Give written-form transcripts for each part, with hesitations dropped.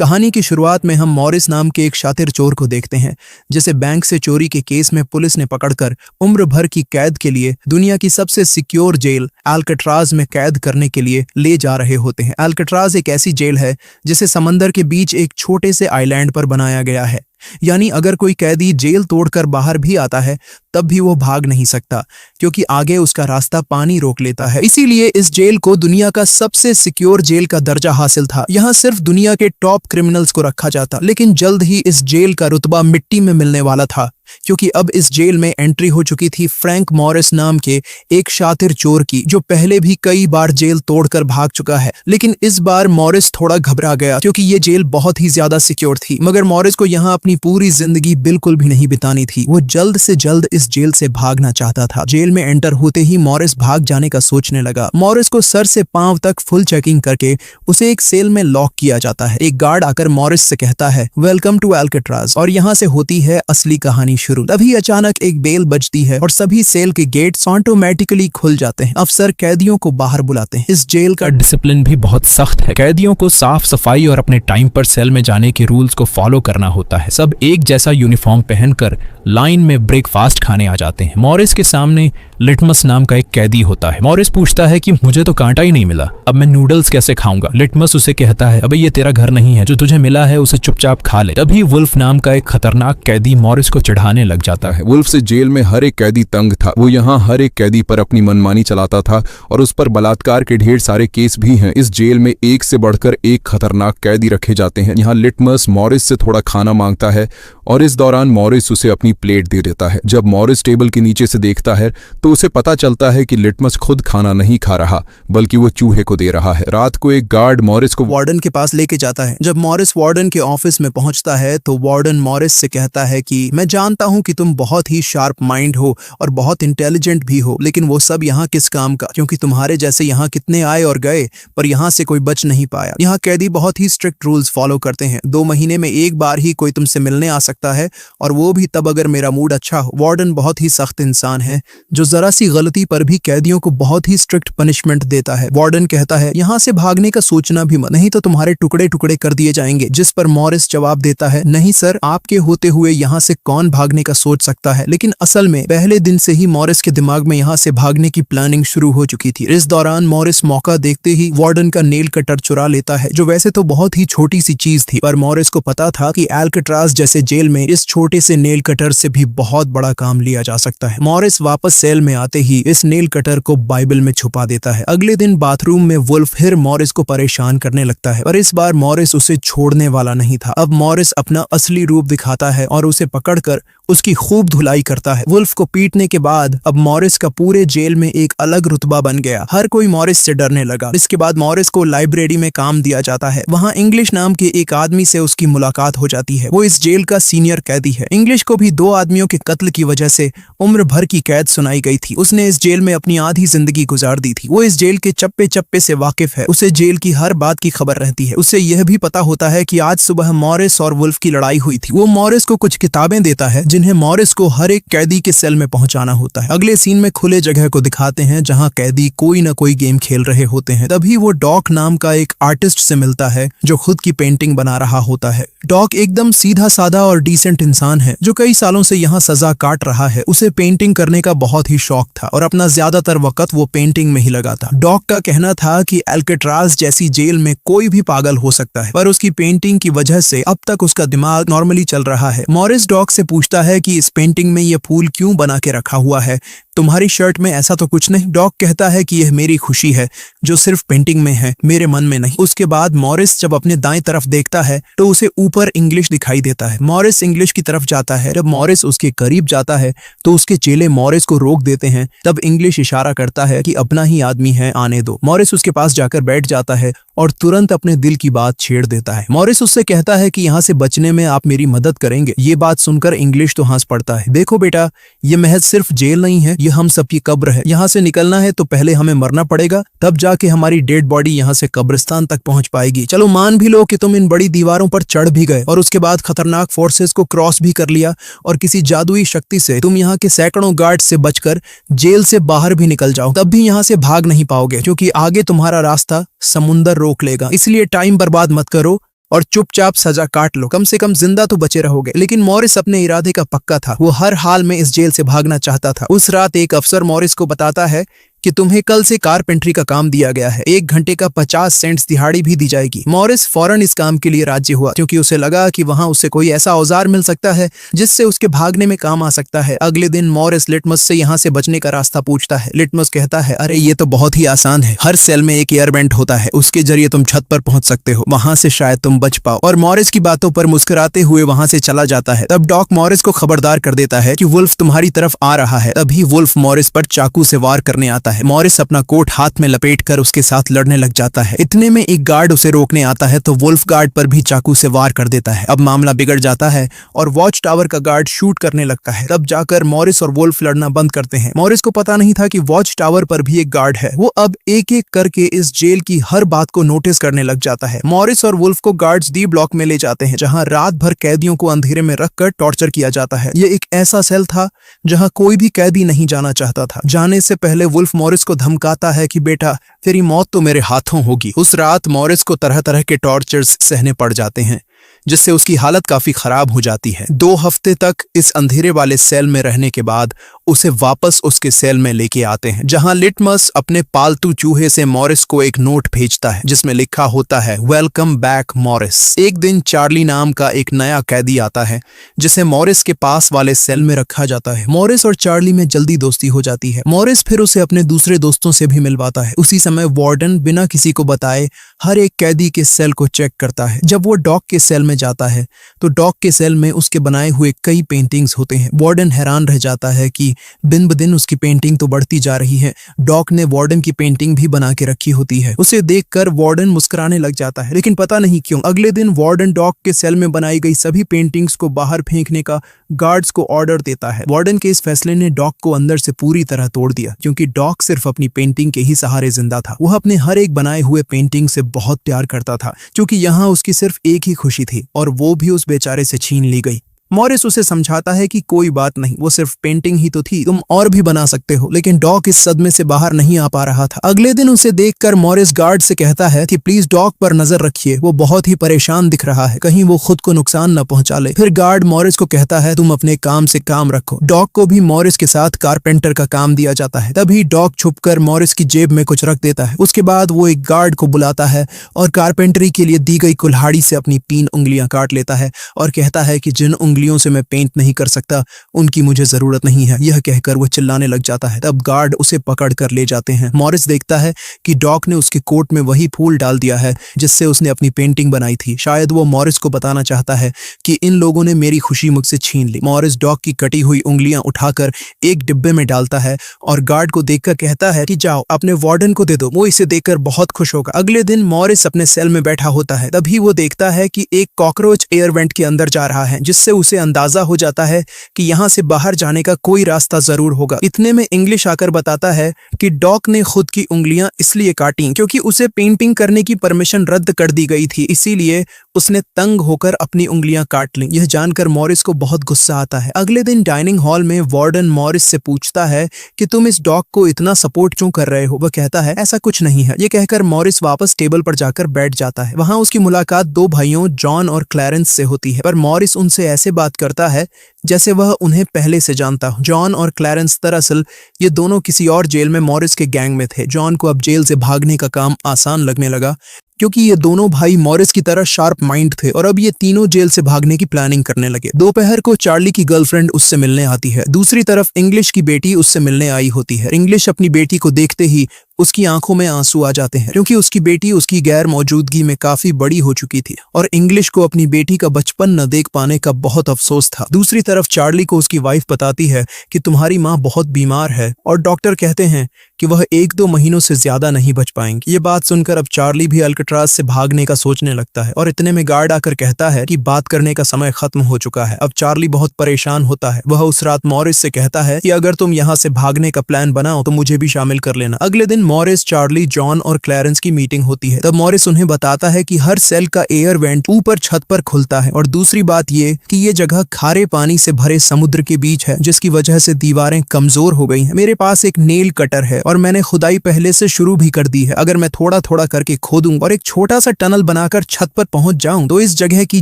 कहानी की शुरुआत में हम मॉरिस नाम के एक शातिर चोर को देखते हैं, जिसे बैंक से चोरी के केस में पुलिस ने पकड़कर उम्र भर की कैद के लिए दुनिया की सबसे सिक्योर जेल अल्काट्राज में कैद करने के लिए ले जा रहे होते हैं। अल्काट्राज एक ऐसी जेल है जिसे समंदर के बीच एक छोटे से आइलैंड पर बनाया गया है, यानी अगर कोई कैदी जेल तोड़कर बाहर भी आता है तब भी वो भाग नहीं सकता, क्योंकि आगे उसका रास्ता पानी रोक लेता है। इसीलिए इस जेल को दुनिया का सबसे सिक्योर जेल का दर्जा हासिल था। यहाँ सिर्फ दुनिया के टॉप क्रिमिनल्स को रखा जाता, लेकिन जल्द ही इस जेल का रुतबा मिट्टी में मिलने वाला था, क्योंकि अब इस जेल में एंट्री हो चुकी थी फ्रैंक मॉरिस नाम के एक शातिर चोर की, जो पहले भी कई बार जेल तोड़कर भाग चुका है। लेकिन इस बार मॉरिस थोड़ा घबरा गया, क्योंकि ये जेल बहुत ही ज्यादा सिक्योर थी। मगर मॉरिस को यहाँ अपनी पूरी जिंदगी बिल्कुल भी नहीं बितानी थी। वो जल्द से जल्द इस जेल से भागना चाहता था। जेल में एंटर होते ही मॉरिस भाग जाने का सोचने लगा। मॉरिस को सर से पांव तक फुल चेकिंग करके उसे एक सेल में लॉक किया जाता है। एक गार्ड आकर मॉरिस से कहता है, वेलकम टू अल्काट्राज, और यहाँ से होती है असली कहानी शुरू। तभी अचानक एक बेल बजती है और सभी सेल के गेट्स ऑटोमेटिकली खुल जाते हैं। अफसर कैदियों को बाहर बुलाते हैं। इस जेल का डिसिप्लिन भी बहुत सख्त है। कैदियों को साफ सफाई और अपने टाइम पर सेल में जाने के रूल्स को फॉलो करना होता है। सब एक जैसा यूनिफॉर्म पहनकर लाइन में ब्रेकफास्ट खाने आ जाते हैं। मॉरिस के सामने लिटमस नाम का एक कैदी होता है। मॉरिस पूछता है कि मुझे तो कांटा ही नहीं मिला, अब मैं नूडल्स कैसे खाऊंगा? लिटमस उसे कहता है, अबे ये तेरा घर नहीं है, जो तुझे मिला है उसे चुपचाप खा ले। तभी वुल्फ नाम का एक खतरनाक कैदी मॉरिस को चिढ़ाने लग जाता है। वुल्फ से जेल में हर एक कैदी तंग था। वो यहाँ हर एक कैदी पर अपनी मनमानी चलाता था और उस पर बलात्कार के ढेर सारे केस भी हैं। इस जेल में एक से बढ़कर एक खतरनाक कैदी रखे जाते हैं। यहाँ लिटमस मॉरिस से थोड़ा खाना मांगता है और इस दौरान मॉरिस उसे अपनी प्लेट दे देता है। जब मॉरिस टेबल के नीचे से देखता है तो उसे पता चलता है कि लिटमस खुद खाना नहीं खा रहा, बल्कि वो चूहे को दे रहा है। रात को एक गार्ड मॉरिस को वार्डन के पास लेके जाता है। जब मॉरिस वार्डन के ऑफिस में पहुंचता है तो वार्डन मॉरिस से कहता है कि मैं जानता हूं कि तुम बहुत ही शार्प माइंड हो और बहुत इंटेलिजेंट भी हो, लेकिन वो सब यहाँ किस काम का, क्योंकि तुम्हारे जैसे यहाँ कितने आए और गए पर यहाँ से कोई बच नहीं पाया। यहाँ कैदी बहुत ही स्ट्रिक्ट रूल्स फॉलो करते हैं। 2 महीने में एक बार ही कोई तुमसे मिलने आ सकता है, और वो भी तब अगर मेरा मूड अच्छा हो। वार्डन बहुत ही सख्त इंसान है, जो जरा सी गलती पर भी कैदियों को बहुत ही स्ट्रिक्ट पनिशमेंट देता है। वार्डन कहता है, यहाँ से भागने का सोचना भी मत, नहीं तो तुम्हारे टुकड़े टुकड़े कर दिए जाएंगे। जिस पर मॉरिस जवाब देता है, नहीं सर, आपके होते हुए यहाँ से कौन भागने का सोच सकता है। लेकिन असल में पहले दिन से ही मॉरिस के दिमाग में यहाँ से भागने की प्लानिंग शुरू हो चुकी थी। इस दौरान मॉरिस मौका देखते ही वार्डन का नेल कटर चुरा लेता है, जो वैसे तो बहुत ही छोटी सी चीज थी, पर मॉरिस को पता था कि अल्काट्राज जैसे जेल में इस छोटे से नेल कटर से भी बहुत बड़ा काम लिया जा सकता है। मॉरिस वापस सेल में आते ही इस नेल कटर को बाइबल में छुपा देता है। अगले दिन बाथरूम में वुल्फ फिर मॉरिस को परेशान करने लगता है, पर इस बार मॉरिस उसे छोड़ने वाला नहीं था। अब मॉरिस अपना असली रूप दिखाता है और उसे पकड़कर उसकी खूब धुलाई करता है। वुल्फ को पीटने के बाद अब मॉरिस का पूरे जेल में एक अलग रुतबा बन गया। हर कोई मॉरिस से डरने लगा। इसके बाद मॉरिस को लाइब्रेरी में काम दिया जाता है। वहाँ इंग्लिश नाम के एक आदमी से उसकी मुलाकात हो जाती है। वो इस जेल का सीनियर कैदी है। इंग्लिश को भी 2 आदमियों के कत्ल की वजह से उम्र भर की कैद सुनाई गई थी। उसने इस जेल में अपनी आधी जिंदगी गुजार दी थी। वो इस जेल के चप्पे चप्पे से वाकिफ है। उसे जेल की हर बात की खबर रहती है। उसे यह भी पता होता है कि आज सुबह मॉरिस और वुल्फ की लड़ाई हुई थी। वो मॉरिस को कुछ किताबें देता है, जिन्हें मॉरिस को हर एक कैदी के सेल में पहुंचाना होता है। अगले सीन में खुले जगह को दिखाते हैं, जहां कैदी कोई न कोई गेम खेल रहे होते हैं। तभी वो डॉक नाम का एक आर्टिस्ट से मिलता है, जो खुद की पेंटिंग बना रहा होता है। डॉक एकदम सीधा साधा और डिसेंट इंसान है, जो कई सालों से यहाँ सजा काट रहा है। उसे पेंटिंग करने का बहुत ही शौक था और अपना ज्यादातर वक्त वो पेंटिंग में ही लगाता। डॉक का कहना था कि अल्काट्राज जैसी जेल में कोई भी पागल हो सकता है, पर उसकी पेंटिंग की वजह से अब तक उसका दिमाग नॉर्मली चल रहा है। मॉरिस डॉक से पूछता है कि इस पेंटिंग में ये फूल क्यों बना के रखा हुआ है, तुम्हारी शर्ट में ऐसा तो कुछ नहीं। डॉक कहता है कि यह मेरी खुशी है, जो सिर्फ पेंटिंग में है, मेरे मन में नहीं। उसके बाद मॉरिस जब अपने दाएं तरफ देखता है तो उसे ऊपर इंग्लिश दिखाई देता है। मॉरिस इंग्लिश की तरफ जाता है। जब मॉरिस उसके करीब जाता है तो उसके चेले मॉरिस को रोक देते हैं। तब इंग्लिश इशारा करता है कि अपना ही आदमी है, आने दो। मॉरिस उसके पास जाकर बैठ जाता है और तुरंत अपने दिल की बात छेड़ देता है। मॉरिस उससे कहता है कि यहाँ से बचने में आप मेरी मदद करेंगे। ये बात सुनकर इंग्लिश तो हंस पड़ता है। देखो बेटा, ये महज सिर्फ जेल नहीं है, ये हम सबकी कब्र है। यहाँ से निकलना है तो पहले हमें मरना पड़ेगा, तब जाके हमारी डेड बॉडी यहाँ से कब्रिस्तान तक पहुंच पाएगी। चलो मान भी लो कि तुम इन बड़ी दीवारों पर चढ़ भी गए और उसके बाद खतरनाक फोर्सेस को क्रॉस भी कर लिया और किसी जादुई शक्ति से तुम यहाँ के सैकड़ों गार्ड से बचकर जेल से बाहर भी निकल जाओ, तब भी यहाँ से भाग नहीं पाओगे, क्योंकि आगे तुम्हारा रास्ता समुंदर रोक लेगा। इसलिए टाइम बर्बाद मत करो और चुपचाप सजा काट लो, कम से कम जिंदा तो बचे रहोगे। लेकिन मॉरिस अपने इरादे का पक्का था, वो हर हाल में इस जेल से भागना चाहता था। उस रात एक अफसर मॉरिस को बताता है कि तुम्हें कल से कारपेंट्री का काम दिया गया है, 1 घंटे का 50 सेंट्स दिहाड़ी भी दी जाएगी। मॉरिस फौरन इस काम के लिए राजी हुआ, क्योंकि उसे लगा कि वहां उसे कोई ऐसा औजार मिल सकता है जिससे उसके भागने में काम आ सकता है। अगले दिन मॉरिस लिटमस से यहाँ से बचने का रास्ता पूछता है। लिटमस कहता है, अरे ये तो बहुत ही आसान है, हर सेल में एक एयर वेंट होता है, उसके जरिए तुम छत पर पहुंच सकते हो, वहां से शायद तुम बच पाओ। और मॉरिस की बातों पर मुस्कुराते हुए वहां से चला जाता है। तब डॉक मॉरिस को खबरदार कर देता है कि वुल्फ तुम्हारी तरफ आ रहा है। तभी वुल्फ मॉरिस पर चाकू से वार करने आता है। मॉरिस अपना कोट हाथ में लपेटकर उसके साथ लड़ने लग जाता है। इतने में एक गार्ड उसे रोकने आता है तो वुल्फ गार्ड पर भी चाकू से वार कर देता है। अब मामला बिगड़ जाता है और वॉच टावर का गार्ड शूट करने लगता है। तब जाकर मॉरिस और वुल्फ लड़ना बंद करते हैं। मॉरिस को पता नहीं था कि वॉच टावर पर भी एक गार्ड है। वो अब एक एक करके इस जेल की हर बात को नोटिस करने लग जाता है। मॉरिस और वुल्फ को गार्ड्स डी ब्लॉक में ले जाते हैं, जहां रात भर कैदियों को अंधेरे में रखकर टॉर्चर किया जाता है। ये एक ऐसा सेल था जहां कोई भी कैदी नहीं जाना चाहता था। जाने से पहले वुल्फ मॉरिस को धमकाता है कि बेटा तेरी मौत तो मेरे हाथों होगी। उस रात मॉरिस को तरह तरह के टॉर्चर्स सहने पड़ जाते हैं, जिससे उसकी हालत काफी खराब हो जाती है। 2 हफ्ते तक इस अंधेरे वाले सेल में रहने के बाद उसे वापस उसके सेल में लेके आते हैं, जहां लिटमस अपने पालतू चूहे से मॉरिस को एक नोट भेजता है जिसमें लिखा होता है, वेलकम बैक मॉरिस। एक दिन चार्ली नाम का एक नया कैदी आता है जिसे मॉरिस के पास वाले सेल में रखा जाता है। मॉरिस और चार्ली में जल्दी दोस्ती हो जाती है। मॉरिस फिर उसे अपने दूसरे दोस्तों से भी मिलवाता है। उसी समय वार्डन बिना किसी को बताए हर एक कैदी के सेल को चेक करता है। जब वो डॉक के सेल में जाता है तो डॉक के सेल में उसके बनाए हुए कई पेंटिंग्स होते हैं। वार्डन हैरान रह जाता है कि दिन ब दिन उसकी पेंटिंग तो बढ़ती जा रही है। डॉक ने वार्डन की पेंटिंग भी बना के रखी होती है। उसे देखकर वार्डन मुस्कुराने लग जाता है, लेकिन पता नहीं क्यों अगले दिन वार्डन डॉक के सेल में बनाई गई सभी पेंटिंग्स को बाहर फेंकने का गार्ड्स को ऑर्डर देता है। वार्डन के इस फैसले ने डॉक को अंदर से पूरी तरह तोड़ दिया, क्योंकि डॉक सिर्फ अपनी पेंटिंग के ही सहारे जिंदा था। वह अपने हर एक बनाए हुए पेंटिंग से बहुत प्यार करता था, क्योंकि यहाँ उसकी सिर्फ एक ही खुशी थी और वो भी उस बेचारे से छीन ली गई। मॉरिस उसे समझाता है कि कोई बात नहीं, वो सिर्फ पेंटिंग ही तो थी, तुम और भी बना सकते हो। लेकिन डॉक इस सदमे से बाहर नहीं आ पा रहा था। अगले दिन उसे देखकर मॉरिस गार्ड से कहता है कि प्लीज डॉक पर नजर रखिए, वो बहुत ही परेशान दिख रहा है, कहीं वो खुद को नुकसान न पहुंचा ले। फिर गार्ड मॉरिस को कहता है तुम अपने काम से काम रखो। डॉक को भी मॉरिस के साथ कारपेंटर का काम दिया जाता है। तभी डॉक छुपकर मॉरिस की जेब में कुछ रख देता है। उसके बाद वो एक गार्ड को बुलाता है और कारपेंटरी के लिए दी गई कुल्हाड़ी से अपनी 3 उंगलियां काट लेता है और कहता है कि जिन उंगलियों से मैं पेंट नहीं कर सकता उनकी मुझे जरूरत नहीं है। यह कहकर वो चिल्लाने लग जाता है। तब गार्ड उसे पकड़ कर ले जाते हैं। मॉरिस देखता है कि डॉक ने उसके कोट में वही फूल डाल दिया है जिससे उसने अपनी पेंटिंग बनाई थी। शायद वो मॉरिस को बताना चाहता है कि इन लोगों ने मेरी खुशी मुझसे छीन ली। मॉरिस डॉक की कटी हुई उंगलियां उठाकर एक डिब्बे में डालता है और गार्ड को देखकर कहता है कि जाओ अपने वार्डन को दे दो, वो इसे देखकर बहुत खुश होगा। अगले दिन मॉरिस अपने सेल में बैठा होता है। तभी वो देखता है कि एक कॉकरोच एयर वेंट के अंदर जा रहा है, जिससे उसे अंदाजा हो जाता है कि यहाँ से बाहर जाने का कोई रास्ता जरूर होगा। इतने में इंग्लिश आकर बताता है कि डॉक ने खुद की उंगलियां इसलिए काटी क्योंकि उसे पेंटिंग करने की परमिशन रद्द कर दी गई थी, इसीलिए उसने तंग होकर अपनी उंगलियां काट ली। यह जानकर मॉरिस को बहुत गुस्सा आता है। अगले दिन डाइनिंग हॉल में वार्डन मॉरिस से पूछता है कि तुम इस डॉग को इतना सपोर्ट क्यों कर रहे हो। वह कहता है ऐसा कुछ नहीं है। ये कहकर मॉरिस वापस टेबल पर जाकर बैठ जाता है। वहां उसकी मुलाकात 2 भाइयों जॉन और क्लैरेंस से होती है, पर मॉरिस उनसे ऐसे बात करता है जैसे वह उन्हें पहले से जानता हो। जॉन और क्लैरेंस दरअसल ये दोनों किसी और जेल में मॉरिस के गैंग में थे। जॉन को अब जेल से भागने का काम आसान लगने लगा क्योंकि ये दोनों भाई मॉरिस की तरह शार्प माइंड थे और अब ये तीनों जेल से भागने की प्लानिंग करने लगे। दोपहर को चार्ली की गर्लफ्रेंड उससे मिलने आती है। दूसरी तरफ इंग्लिश की बेटी उससे मिलने आई होती है। इंग्लिश अपनी बेटी को देखते ही उसकी आंखों में आंसू आ जाते हैं क्योंकि उसकी बेटी उसकी गैर मौजूदगी में काफी बड़ी हो चुकी थी और इंग्लिश को अपनी बेटी का बचपन न देख पाने का बहुत अफसोस था। दूसरी तरफ चार्ली को उसकी वाइफ बताती है कि तुम्हारी माँ बहुत बीमार है और डॉक्टर कहते हैं कि वह 1-2 महीनों से ज्यादा नहीं बच पाएंगी। ये बात सुनकर अब चार्ली भी अल्काट्राज से भागने का सोचने लगता है और इतने में गार्ड आकर कहता है कि बात करने का समय खत्म हो चुका है। अब चार्ली बहुत परेशान होता है। वह उस रात मॉरिस से कहता है कि अगर तुम यहाँ से भागने का प्लान बनाओ तो मुझे भी शामिल कर लेना। अगले दिन मॉरिस, चार्ली, जॉन और क्लैरेंस की मीटिंग होती है। तब मॉरिस उन्हें बताता है कि हर सेल का एयर वेंट ऊपर छत पर खुलता है और दूसरी बात ये कि ये जगह खारे पानी से भरे समुद्र के बीच है जिसकी वजह से दीवारें कमजोर हो गई हैं। मेरे पास एक नेल कटर है और मैंने खुदाई पहले से शुरू भी कर दी है। अगर मैं थोड़ा थोड़ा करके खोदूं और एक छोटा सा टनल बनाकर छत पर पहुंच जाऊं तो इस जगह की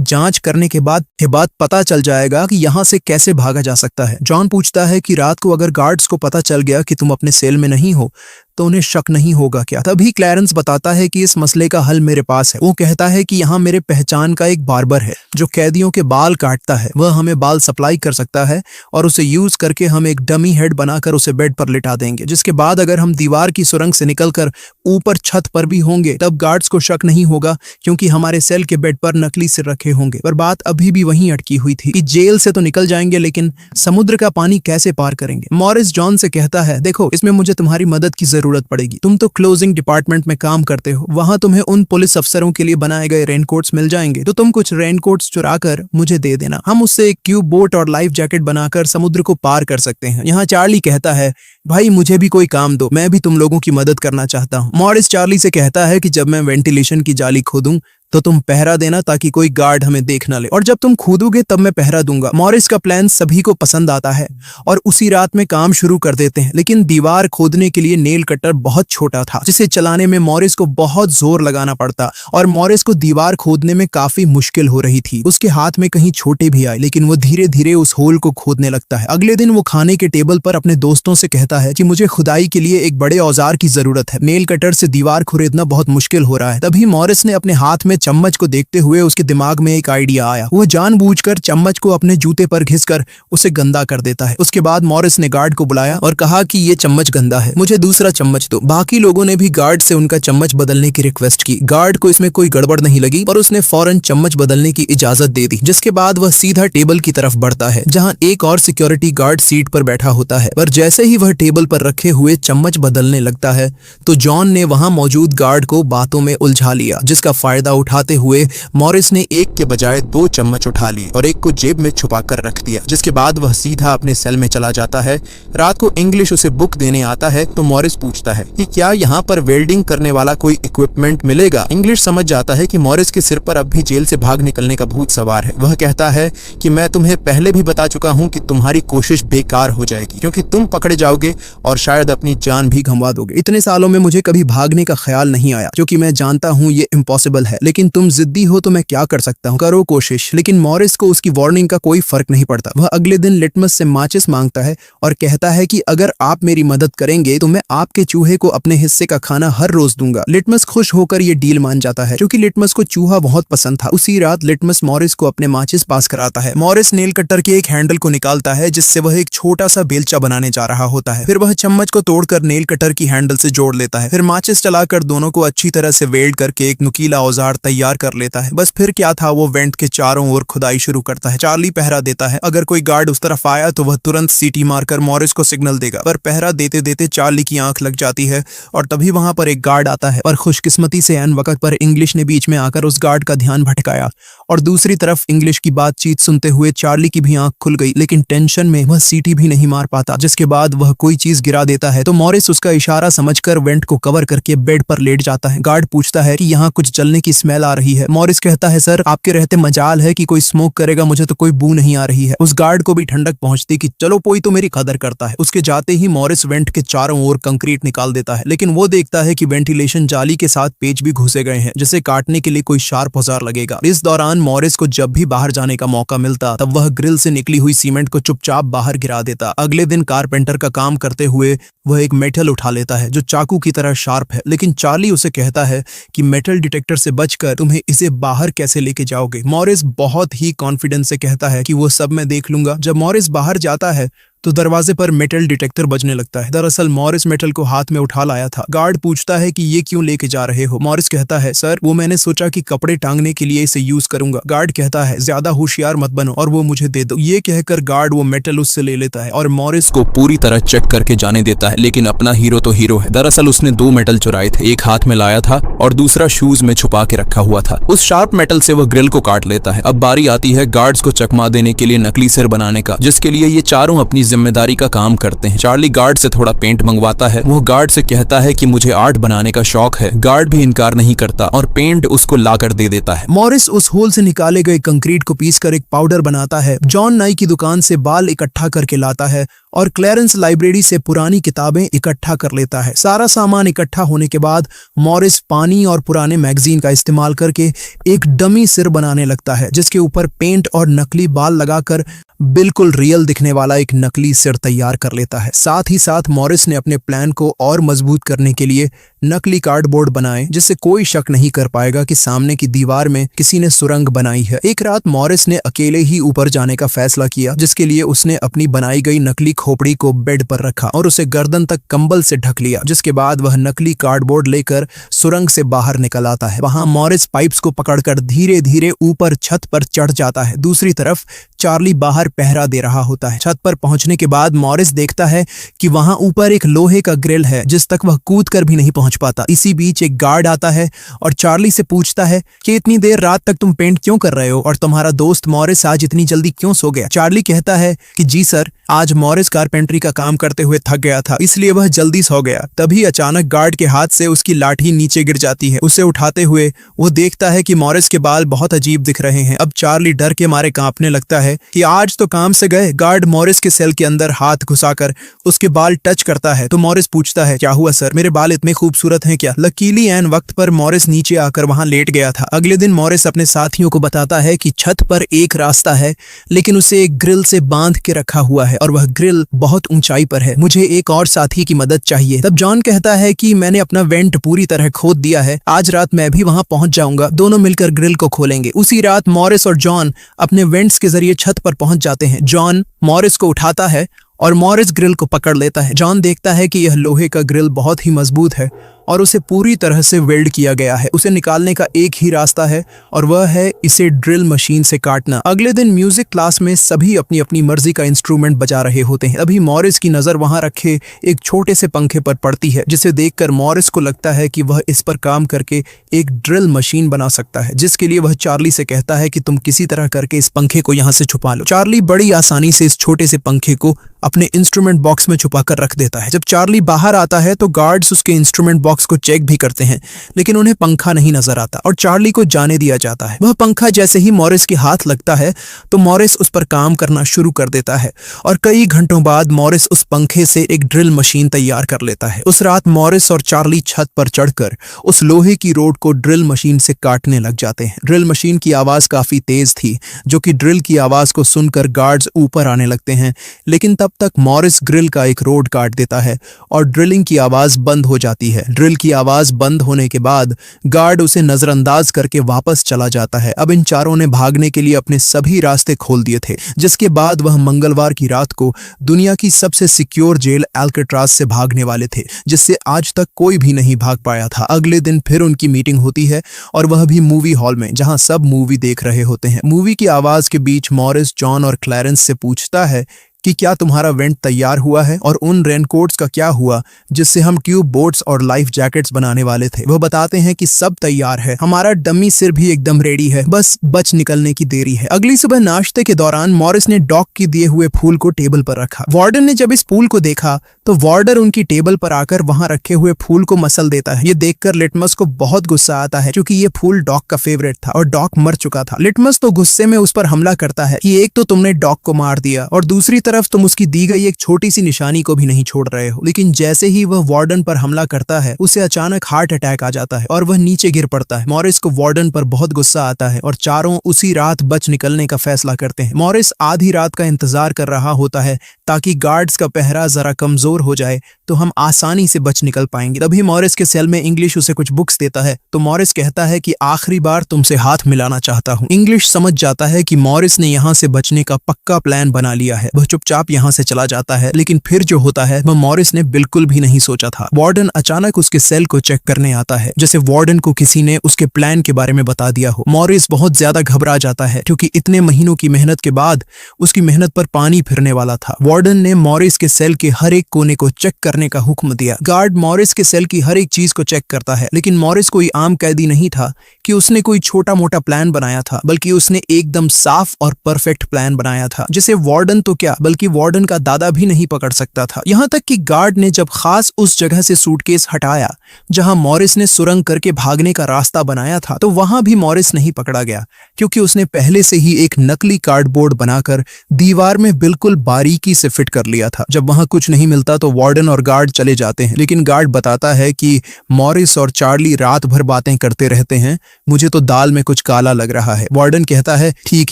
जांच करने के बाद पता चल जाएगा कि यहाँ से कैसे भागा जा सकता है। जॉन पूछता है कि रात को अगर गार्ड्स को पता चल गया कि तुम अपने सेल में नहीं हो तो उन्हें शक नहीं होगा क्या? तभी क्लैरेंस बताता है कि इस मसले का हल मेरे पास है। वो कहता है कि यहाँ मेरे पहचान का एक बार्बर है जो कैदियों के बाल काटता है। वह हमें बाल सप्लाई कर सकता है और उसे यूज करके हम एक डमी हेड बनाकर उसे बेड पर लिटा देंगे, जिसके बाद अगर हम दीवार की सुरंग से निकलकर ऊपर छत पर भी होंगे तब गार्ड्स को शक नहीं होगा क्योंकि हमारे सेल के बेड पर नकली सिर रखे होंगे। पर बात अभी भी वहीं अटकी हुई थी कि जेल से तो निकल जाएंगे लेकिन समुद्र का पानी कैसे पार करेंगे? मॉरिस जॉन से कहता है, देखो इसमें मुझे तुम्हारी मदद की जरूरत पड़ेगी। तुम तो क्लोजिंग डिपार्टमेंट में काम करते हो, वहां तुम्हें उन पुलिस अफसरों के लिए बनाए गए रेनकोट्स मिल जाएंगे, तो तुम कुछ रेनकोट्स चुराकर मुझे दे देना। हम उससे एक क्यूब बोट और लाइफ जैकेट बनाकर समुद्र को पार कर सकते हैं। यहाँ चार्ली कहता है, भाई मुझे भी कोई काम दो, मैं भी तुम लोगों की मदद करना चाहता हूँ। मॉरिस चार्ली से कहता है कि जब मैं वेंटिलेशन की जाली खोदूं तो तुम पहरा देना ताकि कोई गार्ड हमें देख ना ले, और जब तुम खोदोगे तब मैं पहरा दूंगा। मॉरिस का प्लान सभी को पसंद आता है और उसी रात में काम शुरू कर देते हैं, लेकिन दीवार खोदने के लिए नेल कटर बहुत छोटा था जिसे चलाने में मॉरिस को बहुत जोर लगाना पड़ता और मॉरिस को दीवार खोदने में काफी मुश्किल हो रही थी। उसके हाथ में कहीं छोटे भी आए लेकिन वो धीरे धीरे उस होल को खोदने लगता है। अगले दिन वो खाने के टेबल पर अपने दोस्तों से कहता है कि मुझे खुदाई के लिए एक बड़े औजार की जरूरत है, नेल कटर से दीवार खुरेदना बहुत मुश्किल हो रहा है। तभी मॉरिस ने अपने हाथ में चम्मच को देखते हुए उसके दिमाग में एक आइडिया आया। वह जानबूझकर चम्मच को अपने जूते पर घिसकर उसे गंदा कर देता है। उसके बाद मॉरिस ने गार्ड को बुलाया और कहा कि ये चम्मच गंदा है, मुझे दूसरा चम्मच दो। बाकी लोगों ने भी गार्ड से उनका चम्मच बदलने की रिक्वेस्ट की। गार्ड को इसमें कोई गड़बड़ नहीं लगी और उसने फौरन चम्मच बदलने की इजाजत दे दी, जिसके बाद वह सीधा टेबल की तरफ बढ़ता है जहां एक और सिक्योरिटी गार्ड सीट पर बैठा होता है। पर जैसे ही वह टेबल पर रखे हुए चम्मच बदलने लगता है तो जॉन ने वहां मौजूद गार्ड को बातों में उलझा लिया, जिसका फायदा उठाते हुए मॉरिस ने एक के बजाय 2 चम्मच उठा लिए और एक को जेब में छुपा कर रख दिया, जिसके बाद वह सीधा अपने सेल में चला जाता है। रात को इंग्लिश उसे बुक देने आता है तो मॉरिस पूछता है कि क्या यहाँ पर वेल्डिंग करने वाला कोई इक्विपमेंट मिलेगा। इंग्लिश समझ जाता है कि मॉरिस के सिर पर अब भी जेल से भाग निकलने का भूत सवार है। वह कहता है कि मैं तुम्हें पहले भी बता चुका हूँ कि तुम्हारी कोशिश बेकार हो जाएगी क्योंकि तुम पकड़े जाओगे और शायद अपनी जान भी गंवा दोगे। इतने सालों में मुझे कभी भागने का ख्याल नहीं आया क्योंकि मैं जानता हूँ ये इम्पॉसिबल है, लेकिन तुम जिद्दी हो तो मैं क्या कर सकता हूँ, करो कोशिश। लेकिन मॉरिस को उसकी वार्निंग का कोई फर्क नहीं पड़ता। वह अगले दिन लिटमस से माचिस मांगता है और कहता है कि अगर आप मेरी मदद करेंगे तो मैं आपके चूहे को अपने हिस्से का खाना हर रोज दूंगा। लिटमस खुश होकर ये डील मान जाता है क्योंकि लिटमस को चूहा बहुत पसंद था। उसी रात लिटमस मॉरिस को अपने माचिस पास कराता है। मॉरिस नेल कटर के एक हैंडल को निकालता है जिससे वह एक छोटा सा बेलचा बनाने जा रहा होता है। फिर वह चम्मच को तोड़कर नेल कटर की हैंडल से जोड़ लेता है। फिर माचिस चलाकर दोनों को अच्छी तरह से वेल्ड करके एक नुकीला औजार तैयार कर लेता है। बस फिर क्या था, वो वेंट के चारों ओर खुदाई शुरू करता है। चार्ली पहरा देता है। अगर कोई गार्ड उस तरफ आया तो वह तुरंत सीटी मारकर मॉरिस को सिग्नल देगा। पर पहरा देते देते चार्ली की आंख लग जाती है और तभी वहां पर एक गार्ड आता है। पर खुशकिस्मती से ऐन वक्त पर इंग्लिश ने बीच में आकर उस गार्ड का ध्यान भटकाया और दूसरी तरफ इंग्लिश की बातचीत सुनते हुए चार्ली की भी आंख खुल गई, लेकिन टेंशन में वह सीटी भी नहीं मार पाता। जिसके बाद वह कोई चीज गिरा देता है तो मॉरिस उसका इशारा समझकर वेंट को कवर करके बेड पर लेट जाता है। गार्ड पूछता है कि यहाँ कुछ जलने की स्मेल आ रही है। मॉरिस कहता है, सर आपके रहते मजाल है कि कोई स्मोक करेगा, मुझे तो कोई बू नहीं आ रही है। उस गार्ड को भी ठंडक पहुंचती कि चलो कोई तो मेरी कदर करता है। उसके जाते ही मॉरिस वेंट के चारों ओर कंक्रीट निकाल देता है, लेकिन वो देखता है कि वेंटिलेशन जाली के साथ पेच भी घुसे गए हैं जिसे काटने के लिए कोई शार्प औजार लगेगा। इस दौरान मॉरिस को जब भी बाहर जाने का मौका मिलता तब वह ग्रिल से निकली हुई सीमेंट को चुपचाप बाहर गिरा देता। अगले दिन कारपेंटर का काम करते हुए वह एक मेटल उठा लेता है जो चाकू की तरह शार्प है, लेकिन चार्ली उसे कहता है कि मेटल डिटेक्टर से बचकर तुम्हें इसे बाहर कैसे लेके जाओगे। मॉरिस बहुत ही कॉन्फिडेंस से कहता है कि वो सब मैं देख लूंगा। जब मॉरिस बाहर जाता है तो दरवाजे पर मेटल डिटेक्टर बजने लगता है। दरअसल मॉरिस मेटल को हाथ में उठा लाया था। गार्ड पूछता है कि ये क्यों लेके जा रहे हो। मॉरिस कहता है, सर वो मैंने सोचा कि कपड़े टांगने के लिए इसे यूज करूंगा। गार्ड कहता है, ज्यादा होशियार मत बनो और वो मुझे दे दो। ये कहकर गार्ड वो मेटल उससे ले लेता है और मॉरिस को पूरी तरह चेक करके जाने देता है, लेकिन अपना हीरो तो हीरो है। दरअसल उसने 2 मेटल चुराए थे, एक हाथ में लाया था और दूसरा शूज में छुपा के रखा हुआ था। उस शार्प मेटल से वह ग्रिल को काट लेता है। अब बारी आती है गार्ड्स को चकमा देने के लिए नकली सिर बनाने का, जिसके लिए ये चारों अपनी जिम्मेदारी का काम करते हैं। चार्ली गार्ड से थोड़ा पेंट मंगवाता है। वो गार्ड से कहता है कि मुझे आर्ट बनाने का शौक है। गार्ड भी इनकार नहीं करता और पेंट उसको लाकर दे देता है। मॉरिस उस होल से निकाले गए कंक्रीट को पीसकर एक पाउडर बनाता है। जॉन नाई की दुकान से बाल इकट्ठा करके लाता है और क्लैरेंस लाइब्रेरी से पुरानी किताबें इकट्ठा कर लेता है। सारा सामान इकट्ठा होने के बाद मॉरिस पानी और पुराने मैगजीन का इस्तेमाल करके एक डमी सिर बनाने लगता है, जिसके ऊपर पेंट और नकली बाल लगाकर बिल्कुल रियल दिखने वाला एक नकली सिर तैयार कर लेता है। साथ ही साथ मॉरिस ने अपने प्लान को और मजबूत करने के लिए नकली कार्डबोर्ड बनाए, जिससे कोई शक नहीं कर पाएगा कि सामने की दीवार में किसी ने सुरंग बनाई है। एक रात मॉरिस ने अकेले ही ऊपर जाने का फैसला किया, जिसके लिए उसने अपनी बनाई गई नकली खोपड़ी को बेड पर रखा और उसे गर्दन तक कंबल से ढक लिया। जिसके बाद वह नकली कार्डबोर्ड लेकर सुरंग से बाहर निकल आता है। वहां मॉरिस पाइप्स को पकड़कर धीरे धीरे ऊपर छत पर चढ़ जाता है। दूसरी तरफ चार्ली बाहर पहरा दे रहा होता है। छत पर पहुंचने के बाद मॉरिस देखता है कि वहां ऊपर एक लोहे का ग्रिल है, जिस तक वह कूद कर भी नहीं पहुंच पाता। इसी बीच एक गार्ड आता है और चार्ली से पूछता है कि इतनी देर रात तक तुम पेंट क्यों कर रहे हो और तुम्हारा दोस्त मॉरिस आज इतनी जल्दी क्यों सो गया। चार्ली कहता है कि जी सर, आज मॉरिस कारपेंटरी का काम करते हुए थक गया था, इसलिए वह जल्दी सो गया। तभी अचानक गार्ड के हाथ से उसकी लाठी नीचे गिर जाती है। उसे उठाते हुए वो देखता है कि मॉरिस के बाल बहुत अजीब दिख रहे हैं। अब चार्ली डर के मारे कांपने लगता है कि आज तो काम से गए। गार्ड मॉरिस के सेल के अंदर हाथ घुसाकर उसके बाल टच करता है तो मॉरिस पूछता है, क्या हुआ सर, मेरे बाल इतने खूबसूरत हैं क्या। लकीली एन वक्त पर मॉरिस नीचे आकर वहां लेट गया था। अगले दिन मॉरिस अपने साथियों को बताता है कि छत पर एक रास्ता है, लेकिन उसे एक ग्रिल से बांध के रखा हुआ है और वह ग्रिल बहुत ऊंचाई पर है। मुझे एक और साथी की मदद चाहिए। तब जॉन कहता है कि मैंने अपना वेंट पूरी तरह खोद दिया है, आज रात मैं भी वहां पहुंच जाऊंगा, दोनों मिलकर ग्रिल को खोलेंगे। उसी रात मॉरिस और जॉन अपने वेंट्स के जरिए छत पर पहुंच जाते हैं। जॉन मॉरिस को उठाता है और मॉरिस ग्रिल को पकड़ लेता है। जॉन देखता है कि यह लोहे का ग्रिल बहुत ही मजबूत है और उसे पूरी तरह से वेल्ड किया गया है। उसे निकालने का एक ही रास्ता है और वह है इसे ड्रिल मशीन से काटना। अगले दिन म्यूजिक क्लास में सभी अपनी अपनी मर्जी का इंस्ट्रूमेंट बजा रहे होते हैं। अभी मॉरिस की नजर वहां रखे एक छोटे से पंखे पर पड़ती है, जिसे देखकर मॉरिस को लगता है कि वह इस पर काम करके एक ड्रिल मशीन बना सकता है, जिसके लिए वह चार्ली से कहता है कि तुम किसी तरह करके इस पंखे को यहाँ से छुपा लो। चार्ली बड़ी आसानी से इस छोटे से पंखे को अपने इंस्ट्रूमेंट बॉक्स में छुपाकर रख देता है। जब चार्ली बाहर आता है तो गार्ड्स उसके इंस्ट्रूमेंट बॉक्स को चेक भी करते हैं, लेकिन उन्हें पंखा नहीं नजर आता और चार्ली को जाने दिया जाता है। वह पंखा जैसे ही मॉरिस के हाथ लगता है तो मॉरिस उस पर काम करना शुरू कर देता है और कई घंटों बाद मॉरिस उस पंखे से एक ड्रिल मशीन तैयार कर लेता है। उस रात मॉरिस और चार्ली छत पर चढ़कर उस लोहे की रोड को ड्रिल मशीन से काटने लग जाते हैं। ड्रिल मशीन की आवाज काफी तेज थी, जो कि ड्रिल की आवाज को सुनकर गार्ड्स ऊपर आने लगते हैं, लेकिन तब तक मॉरिस ग्रिल का एक रोड काट देता है और ड्रिलिंग की आवाज बंद हो जाती है। ड्रिल की आवाज बंद होने के बाद गार्ड उसे नजरअंदाज करके वापस चला जाता है। अब इन चारों ने भागने के लिए अपने सभी रास्ते खोल दिए थे, जिसके बाद वह मंगलवार की रात को दुनिया की सबसे सिक्योर जेल एल्काट्राज से भागने वाले थे, जिससे आज तक कोई भी नहीं भाग पाया था। अगले दिन फिर उनकी मीटिंग होती है और वह भी मूवी हॉल में, जहां सब मूवी देख रहे होते हैं। मूवी की आवाज के बीच मॉरिस जॉन और क्लैरेंस से पूछता है कि क्या तुम्हारा वेंट तैयार हुआ है और उन रेनकोट्स का क्या हुआ जिससे हम ट्यूब बोट्स और लाइफ जैकेट्स बनाने वाले थे। वह बताते हैं कि सब तैयार है, हमारा डमी सिर भी एकदम रेडी है, बस बच निकलने की देरी है। अगली सुबह नाश्ते के दौरान मॉरिस ने डॉक के दिए हुए फूल को टेबल पर रखा। वार्डन ने जब इस फूल को देखा तो वार्डर उनकी टेबल पर आकर वहां रखे हुए फूल को मसल देता है। ये देखकर लिटमस को बहुत गुस्सा आता है, क्योंकि ये फूल डॉक का फेवरेट था और डॉक मर चुका था। लिटमस तो गुस्से में उस पर हमला करता है कि एक तो तुमने डॉक को मार दिया और दूसरी तरफ तुम उसकी दी गई एक छोटी सी निशानी को भी नहीं छोड़ रहे हो। लेकिन जैसे ही वह वार्डन पर हमला करता है, उसे अचानक हार्ट अटैक आ जाता है और वह नीचे गिर पड़ता है। मॉरिस को वार्डन पर बहुत गुस्सा आता है और चारों उसी रात बच निकलने का फैसला करते हैं। मॉरिस आधी रात का इंतजार कर रहा होता है ताकि गार्ड्स का पहरा जरा कमजोर हो जाए तो हम आसानी से बच निकल पाएंगे। तभी मॉरिस के सेल में इंग्लिश उसे कुछ बुक्स देता है तो मॉरिस कहता है कि आखिरी बार तुमसे हाथ मिलाना चाहता हूँ। इंग्लिश समझ जाता है कि मॉरिस ने यहाँ से बचने का पक्का प्लान बना लिया है। वह चुपचाप यहाँ से चला जाता है, लेकिन फिर जो होता है वह मॉरिस ने बिल्कुल भी नहीं सोचा था। वार्डन अचानक उसके सेल को चेक करने आता है, जैसे वार्डन को किसी ने उसके प्लान के बारे में बता दिया हो। मॉरिस बहुत ज्यादा घबरा जाता है, क्योंकि इतने महीनों की मेहनत के बाद उसकी मेहनत पर पानी फिरने वाला था। वार्डन ने मॉरिस के सेल के हर एक कोने कोने को चेक करने का हुक्म दिया। गार्ड मॉरिस के सेल की हर एक चीज को चेक करता है, लेकिन मॉरिस कोई आम कैदी नहीं था कि उसने कोई छोटा मोटा प्लान बनाया था, बल्कि उसने एकदम साफ और परफेक्ट प्लान बनाया था, जिसे वार्डन तो क्या बल्कि वार्डन का दादा भी नहीं पकड़ सकता था। यहाँ तक कि गार्ड ने जब खास उस जगह से सूटकेस हटाया जहां मॉरिस ने सुरंग करके भागने का रास्ता बनाया था, तो वहां भी मॉरिस नहीं पकड़ा गया, क्योंकि उसने पहले से ही एक नकली कार्डबोर्ड बनाकर दीवार में बिल्कुल बारीकी से फिट कर लिया था। जब वहां कुछ नहीं मिलता तो वार्डन और गार्ड चले जाते हैं, लेकिन गार्ड बताता है कि मॉरिस और चार्ली रात भर बातें करते रहते हैं, मुझे तो दाल में कुछ काला लग रहा है। वार्डन कहता है ठीक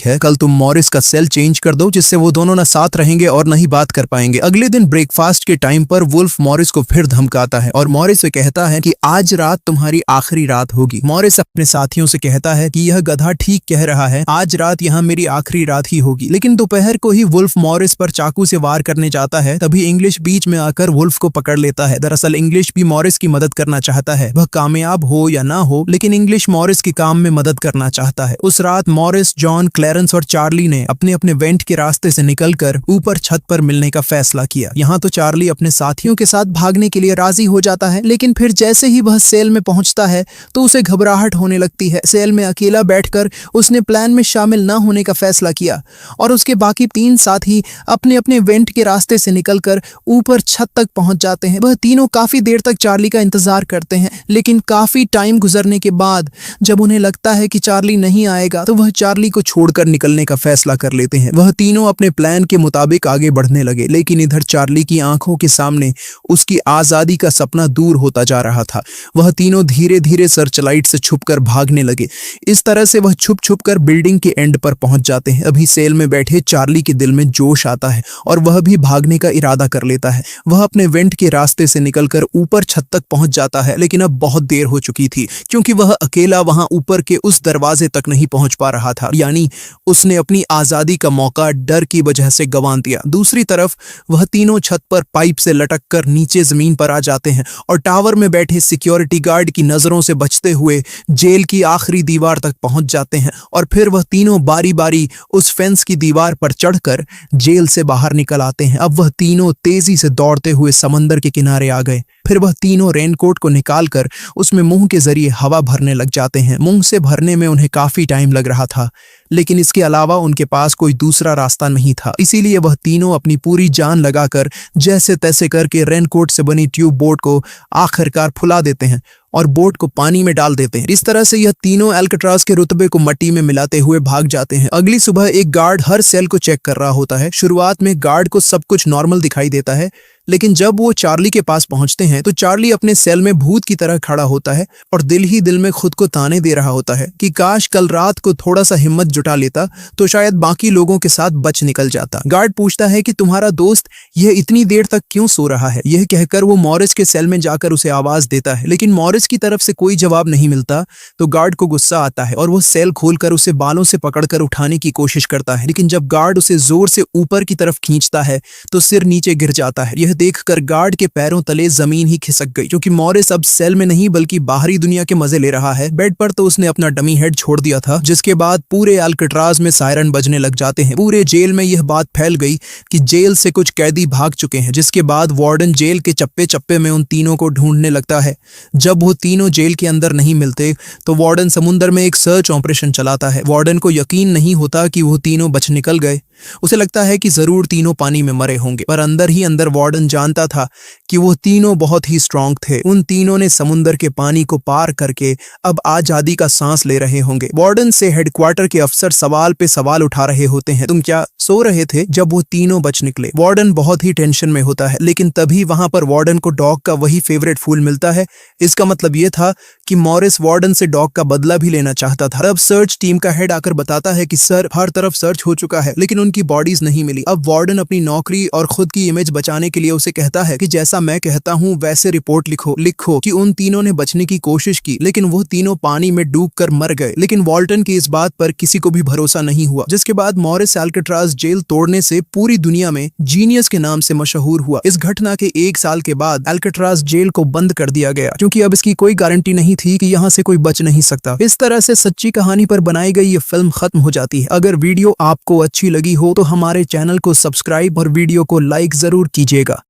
है, कल तुम मॉरिस का सेल चेंज कर दो, जिससे वो दोनों ना साथ रहेंगे और ना ही बात कर पाएंगे। अगले दिन ब्रेकफास्ट के टाइम पर वुल्फ मॉरिस को फिर धमकाता है और मॉरिस से कहता है कि आज रात तुम्हारी आखिरी रात होगी। मॉरिस अपने साथियों से कहता है कि यह गधा ठीक कह रहा है, आज रात यहाँ मेरी आखिरी रात ही होगी। लेकिन दोपहर को ही वुल्फ मॉरिस पर चाकू से वार करने जाता है, तभी इंग्लिश बीच में आकर वुल्फ को पकड़ लेता है। दरअसल इंग्लिश भी मॉरिस की मदद करना चाहता है, वह कामयाब हो या ना हो, लेकिन इंग्लिश मॉरिस के काम में मदद करना चाहता है। उस रात मॉरिस, जॉन, क्लैरेंस और चार्ली ने अपने अपने वेंट के रास्ते से निकलकर ऊपर छत पर मिलने का फैसला किया। यहाँ तो चार्ली अपने साथियों के साथ भागने के लिए राजी हो जाता है, लेकिन फिर जैसे ही वह सेल में पहुंचता है तो उसे घबराहट होने लगती है। सेल में अकेला बैठकर उसने प्लान में शामिल न होने का फैसला किया और उसके बाकी 3 साथी अपने अपने वेंट के रास्ते से निकलकर ऊपर छत तक पहुंच जाते हैं। वह तीनों काफी देर तक चार्ली का इंतजार करते हैं, लेकिन काफी टाइम गुजरने के बाद जब उन्हें लगता है कि चार्ली नहीं आएगा तो वह चार्ली को छोड़कर निकलने का फैसला कर लेते हैं। वह तीनों अपने प्लान के मुताबिक आगे बढ़ने लगे, लेकिन इधर चार्ली की आंखों के सामने उसकी आजादी का सपना दूर होता जा रहा था। वह तीनों धीरे धीरे सर्चलाइट से छुपकर भागने लगे। इस तरह से वह छुप छुप कर बिल्डिंग के एंड पर पहुंच जाते हैं। अभी सेल में बैठे चार्ली के दिल में जोश आता है और वह भी भागने का इरादा कर लेता है। वह अपने वेंट के रास्ते से निकलकर ऊपर छत तक पहुंच जाता है, लेकिन अब बहुत देर हो चुकी थी, क्योंकि वह अकेला वहां ऊपर के उस दरवाजे तक नहीं पहुंच पा रहा था। यानी उसने अपनी आजादी का मौका डर की वजह से गंवा दिया। दूसरी तरफ वह तीनों छत पर पाइप से लटक कर नीचे जमीन पर आ जाते हैं और टावर में बैठे सिक्योरिटी गार्ड की नजरों से बचते हुए जेल की आखिरी दीवार तक पहुंच जाते हैं। और फिर वह तीनों बारी बारी उस फेंस की दीवार पर चढ़कर जेल से बाहर निकल आते हैं। अब वह तीनों तेजी से दौड़ते हुए समंदर के किनारे आ गए। फिर वह तीनों रेनकोट को निकालकर उसमें मुंह के जरिए हवा भरने लग जाते हैं। मुंह से भरने में उन्हें काफी टाइम लग रहा था, लेकिन इसके अलावा उनके पास कोई दूसरा रास्ता नहीं था। इसीलिए वह तीनों अपनी पूरी जान लगाकर जैसे तैसे करके रेनकोट से बनी ट्यूब बोट को आखिरकार फुला देते हैं और बोट को पानी में डाल देते हैं। इस तरह से यह तीनों अल्काट्राज के रुतबे को मट्टी में मिलाते हुए भाग जाते हैं। अगली सुबह एक गार्ड हर सेल को चेक कर रहा होता है। शुरुआत में गार्ड को सब कुछ नॉर्मल दिखाई देता है, लेकिन जब वो चार्ली के पास पहुंचते हैं तो चार्ली अपने सेल में भूत की तरह खड़ा होता है और दिल ही दिल में खुद को ताने दे रहा होता है कि काश कल रात को थोड़ा सा हिम्मत जुटा लेता तो शायद बाकी लोगों के साथ बच निकल जाता। गार्ड पूछता है कि तुम्हारा दोस्त यह इतनी देर तक क्यों सो रहा है। यह कहकर वो मॉरिस के सेल में जाकर उसे आवाज देता है, लेकिन मॉरिस की तरफ से कोई जवाब नहीं मिलता। तो गार्ड को गुस्सा आता है और वो सेल खोलकर उसे बालों से पकड़कर उठाने की कोशिश करता है, लेकिन जब गार्ड उसे जोर से ऊपर की तरफ खींचता है तो सिर नीचे गिर जाता है। यह देखकर गार्ड के पैरों तले जमीन ही खिसक गई, क्योंकि मॉरिस अब सेल में नहीं बल्कि बाहरी दुनिया के मजे ले रहा है। बेड पर तो उसने अपना डमी हेड छोड़ दिया था, जिसके बाद पूरे अल्काट्राज में सायरन बजने लग जाते हैं। पूरे जेल में यह बात फैल गई कि जेल से कुछ कैदी भाग चुके हैं, जिसके बाद वार्डन जेल के चप्पे चप्पे में उन तीनों को ढूंढने लगता है। जब वो तीनों जेल के अंदर नहीं मिलते तो वार्डन समुद्र में एक सर्च ऑपरेशन चलाता है। वार्डन को यकीन नहीं होता कि वो तीनों बच निकल गए। उसे लगता है कि जरूर तीनों पानी में मरे होंगे, पर अंदर ही अंदर वार्डन जानता था कि वो तीनों बहुत ही स्ट्रांग थे। उन तीनों ने समुद्र के पानी को पार करके अब आजादी का सांस ले रहे होंगे। वार्डन से हेडक्वार्टर के अफसर सवाल पे सवाल उठा रहे होते हैं, तुम क्या सो रहे थे जब वो तीनों बच निकले। वार्डन बहुत ही टेंशन में होता है, लेकिन तभी वहां पर वार्डन को डॉग का वही फेवरेट फूल मिलता है। इसका मतलब ये था कि मॉरिस वार्डन से डॉग का बदला भी लेना चाहता था। अब सर्च टीम का हेड आकर बताता है कि सर, हर तरफ सर्च हो चुका है, लेकिन उनकी बॉडीज नहीं मिली। अब वार्डन अपनी नौकरी और खुद की इमेज बचाने के लिए उसे कहता है कि जैसा मैं कहता हूँ वैसे रिपोर्ट लिखो कि उन तीनों ने बचने की कोशिश की, लेकिन वो तीनों पानी में डूबकर मर गए। लेकिन वॉल्टन की इस बात पर किसी को भी भरोसा नहीं हुआ, जिसके बाद मॉरिस अल्काट्राज जेल तोड़ने से पूरी दुनिया में जीनियस के नाम से मशहूर हुआ। इस घटना के 1 साल के बाद अल्काट्राज जेल को बंद कर दिया गया, क्योंकि अब इसकी कोई गारंटी नहीं थी कि यहाँ से कोई बच नहीं सकता। इस तरह से सच्ची कहानी पर बनाई गई ये फिल्म खत्म हो जाती है। अगर वीडियो आपको अच्छी लगी हो तो हमारे चैनल को सब्सक्राइब और वीडियो को लाइक जरूर कीजिएगा।